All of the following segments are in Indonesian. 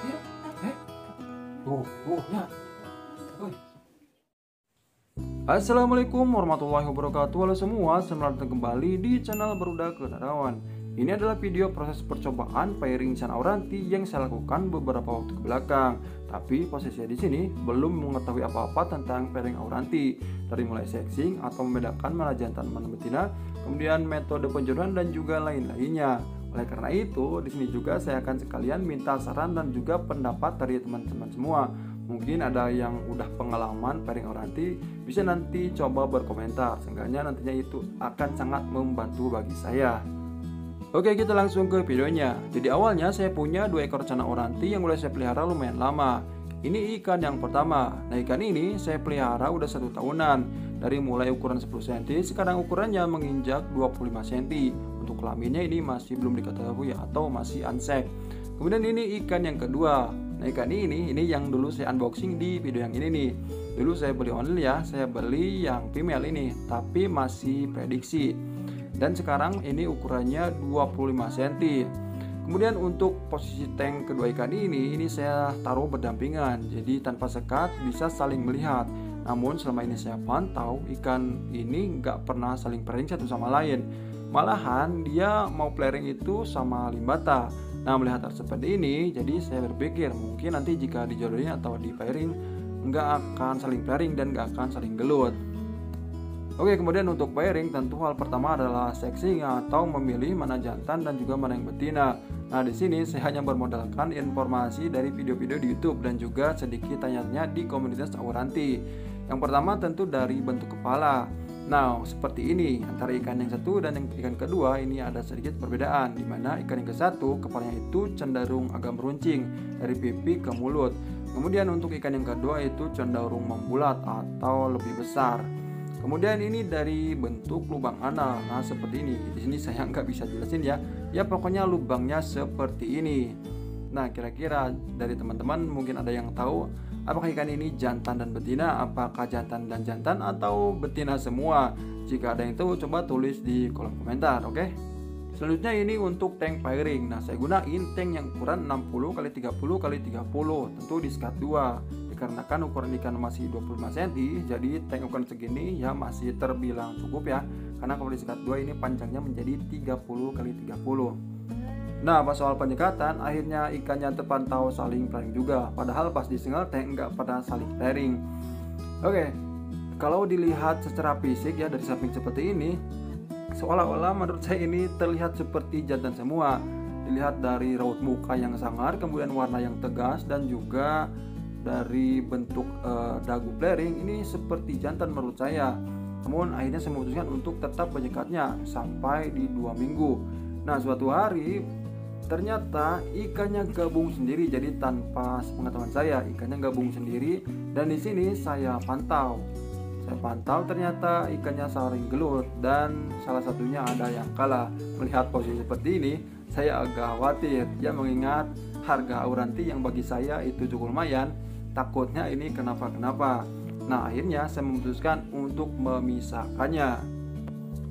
iya. Ya. Assalamualaikum warahmatullahi wabarakatuh. Halo semua, selamat datang kembali di channel Barudak Kenarawan. Ini adalah video proses percobaan pairing San Auranti yang saya lakukan beberapa waktu ke belakang. Tapi posisinya di sini belum mengetahui apa-apa tentang pairing Auranti, dari mulai sexing atau membedakan mana jantan mana betina, kemudian metode penjodohan dan juga lain-lainnya. Oleh karena itu, di sini juga saya akan sekalian minta saran dan juga pendapat dari teman-teman semua. Mungkin ada yang udah pengalaman pairing Auranti, bisa nanti coba berkomentar. Seenggaknya nantinya itu akan sangat membantu bagi saya. Oke, kita langsung ke videonya. Jadi awalnya saya punya 2 ekor San Auranti yang udah saya pelihara lumayan lama. Ini ikan yang pertama. Nah, ikan ini saya pelihara udah 1 tahunan. Dari mulai ukuran 10 cm, sekarang ukurannya menginjak 25 cm. Untuk kelaminnya ini masih belum diketahui atau masih unsek. Kemudian ini ikan yang kedua. Nah, ikan ini yang dulu saya unboxing di video yang ini nih. Dulu saya beli online ya, saya beli yang female ini, tapi masih prediksi. Dan sekarang ini ukurannya 25 cm. Kemudian untuk posisi tank kedua ikan ini saya taruh berdampingan, jadi tanpa sekat bisa saling melihat. Namun selama ini saya pantau, ikan ini nggak pernah saling pairing satu sama lain. Malahan dia mau pairing itu sama limbata. Nah, melihat hal seperti ini, jadi saya berpikir mungkin nanti jika dijodohin atau di pairing nggak akan saling pairing dan nggak akan saling gelut. Oke, kemudian untuk pairing tentu hal pertama adalah sexing atau memilih mana jantan dan juga mana yang betina. Nah, di sini saya hanya bermodalkan informasi dari video-video di YouTube dan juga sedikit tanya-tanya di komunitas Auranti. Yang pertama tentu dari bentuk kepala. Nah, seperti ini antara ikan yang satu dan yang ikan kedua ini ada sedikit perbedaan, di mana ikan yang ke satu kepalanya itu cenderung agak meruncing dari pipi ke mulut. Kemudian untuk ikan yang kedua itu cenderung membulat atau lebih besar. Kemudian ini dari bentuk lubang anal. Nah, seperti ini. Di sini saya nggak bisa jelasin ya. Ya pokoknya lubangnya seperti ini. Nah, kira-kira dari teman-teman mungkin ada yang tahu apakah ikan ini jantan dan betina, apakah jantan dan jantan atau betina semua? Jika ada yang tahu coba tulis di kolom komentar, oke? Selanjutnya ini untuk tank pairing. Nah, saya gunain tank yang ukuran 60x30x30, tentu di sekat 2. Dikarenakan ukuran ikan masih 25 cm, jadi tank ukuran segini ya masih terbilang cukup ya. Karena kalau di sekat 2 ini panjangnya menjadi 30x30. Nah, pas soal penyekatan, akhirnya ikannya terpantau saling pairing juga. Padahal pas di single tank nggak pada saling pairing. Oke, kalau dilihat secara fisik ya dari samping seperti ini, seolah-olah menurut saya ini terlihat seperti jantan semua. Dilihat dari raut muka yang sangar, kemudian warna yang tegas, dan juga dari bentuk dagu pairing ini seperti jantan menurut saya. Namun akhirnya saya memutuskan untuk tetap menyekatnya sampai di 2 minggu. Nah, suatu hari ternyata ikannya gabung sendiri, jadi tanpa pengetahuan saya ikannya gabung sendiri. Dan di sini saya pantau ternyata ikannya saling gelut dan salah satunya ada yang kalah. Melihat posisi seperti ini saya agak khawatir ya, mengingat harga Auranti yang bagi saya itu cukup lumayan. Takutnya ini kenapa-kenapa. Nah, akhirnya saya memutuskan untuk memisahkannya.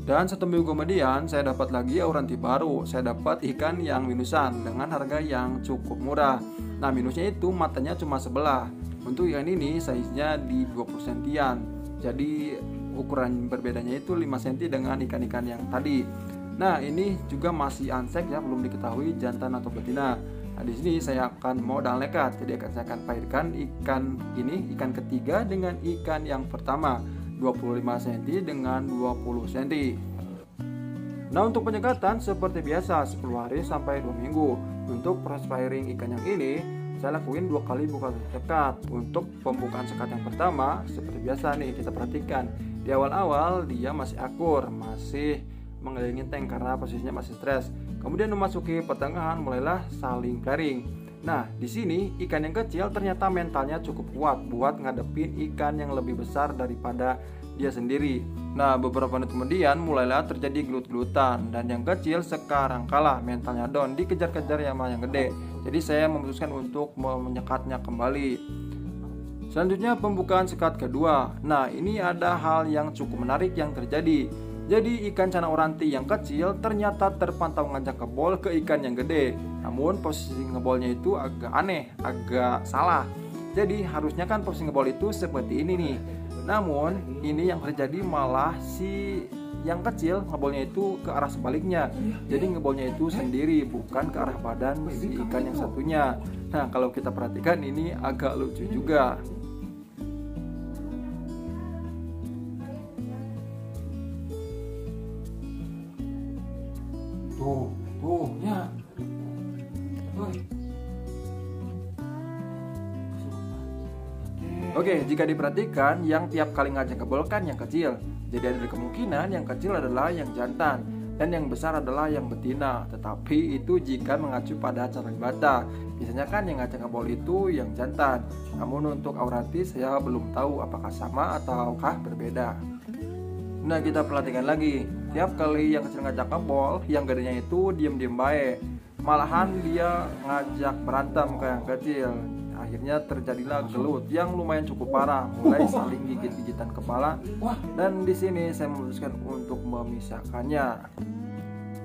Dan 1 minggu kemudian saya dapat lagi Auranti baru. Saya dapat ikan yang minusan dengan harga yang cukup murah. Nah, minusnya itu matanya cuma sebelah. Untuk ikan ini size-nya di 20 cm. Jadi ukuran berbedanya itu 5 cm dengan ikan-ikan yang tadi. Nah, ini juga masih unsek ya, belum diketahui jantan atau betina. Nah, di sini saya akan modal nekat. Jadi saya akan pairkan ikan ketiga dengan ikan yang pertama, 25 cm dengan 20 cm. Nah, untuk penyekatan seperti biasa 10 hari sampai 2 minggu. Untuk proses pairing ikan yang ini saya lakuin 2 kali buka sekat. Untuk pembukaan sekat yang pertama seperti biasa nih, kita perhatikan di awal-awal dia masih akur, masih mengelilingi tank karena posisinya masih stres. Kemudian memasuki pertengahan mulailah saling pairing. Nah, di sini ikan yang kecil ternyata mentalnya cukup kuat buat ngadepin ikan yang lebih besar daripada dia sendiri. Nah, beberapa menit kemudian mulailah terjadi gelut-gelutan dan yang kecil sekarang kalah, mentalnya down, dikejar-kejar yang gede. Jadi saya memutuskan untuk menyekatnya kembali. Selanjutnya pembukaan sekat kedua. Nah, ini ada hal yang cukup menarik yang terjadi. Jadi ikan cana oranti yang kecil ternyata terpantau ngajak ngebol ke ikan yang gede. Namun posisi ngebolnya itu agak aneh, agak salah. Jadi harusnya kan posisi ngebol itu seperti ini nih. Namun ini yang terjadi malah si yang kecil ngebolnya itu ke arah sebaliknya. Jadi ngebolnya itu sendiri, bukan ke arah badan si ikan yang satunya. Nah kalau kita perhatikan ini agak lucu juga. Tuh, ya. Oke, jika diperhatikan, yang tiap kali ngajak ngebol kan yang kecil. Jadi ada kemungkinan yang kecil adalah yang jantan dan yang besar adalah yang betina. Tetapi itu jika mengacu pada cara bata. Biasanya kan yang ngajak ngebol itu yang jantan. Namun untuk aurati saya belum tahu apakah sama ataukah berbeda. Nah kita perhatikan lagi, tiap kali yang kecil ngajak ngebol, yang gedenya itu diem-diem baik. Malahan dia ngajak berantem ke yang kecil. Akhirnya terjadilah gelut yang lumayan cukup parah, mulai saling gigit-gigitan kepala. Dan di sini saya memutuskan untuk memisahkannya.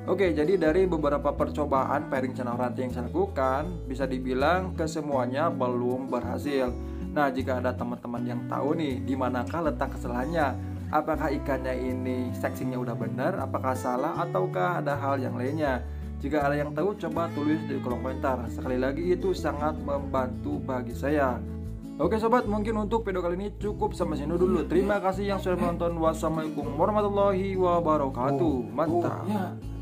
Oke, jadi dari beberapa percobaan pairing cana oranti yang saya lakukan, bisa dibilang kesemuanya belum berhasil. Nah jika ada teman-teman yang tahu nih, di manakah letak kesalahannya? Apakah ikannya ini seksinya udah benar, apakah salah, ataukah ada hal yang lainnya? Jika ada yang tahu, coba tulis di kolom komentar. Sekali lagi itu sangat membantu bagi saya. Oke sobat, mungkin untuk video kali ini cukup sampai sini dulu. Terima kasih yang sudah menonton. Wassalamualaikum warahmatullahi wabarakatuh. Mantap.